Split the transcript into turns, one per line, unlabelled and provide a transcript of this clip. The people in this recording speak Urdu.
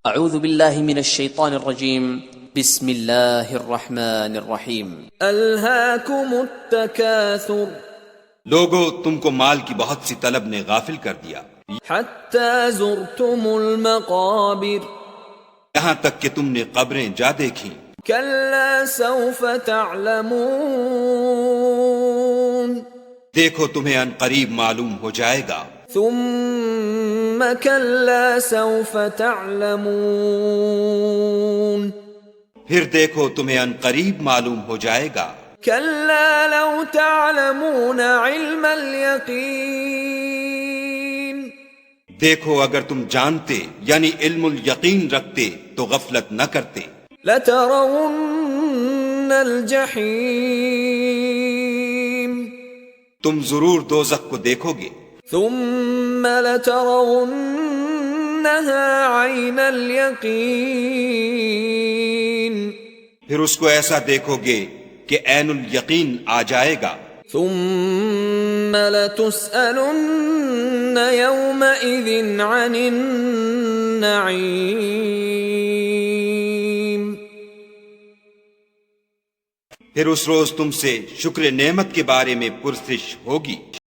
اعوذ باللہ من الشیطان الرجیم بسم اللہ الرحمن الرحیم
الہاکم التکاثر
لوگو تم کو مال کی بہت سی طلب نے غافل کر دیا،
حتی زرتم المقابر
یہاں تک کہ تم نے قبریں جا دیکھیں۔
کلا سوف تعلمون
دیکھو تمہیں ان قریب معلوم ہو جائے گا۔
ثم کلا سوف تعلمون
پھر دیکھو تمہیں ان قریب معلوم ہو جائے گا۔
کلا لو تعلمون علم الیقین
دیکھو اگر تم جانتے یعنی علم الیقین رکھتے تو غفلت نہ کرتے۔
لترون الجحیم
تم ضرور دوزخ کو دیکھو گے۔
ثم لترونها عین الیقین
پھر اس کو ایسا دیکھو گے کہ عین الیقین آ جائے گا۔
ثم لتسألن یومئذ عن النعیم
پھر اس روز تم سے شکر نعمت کے بارے میں پرسش ہوگی۔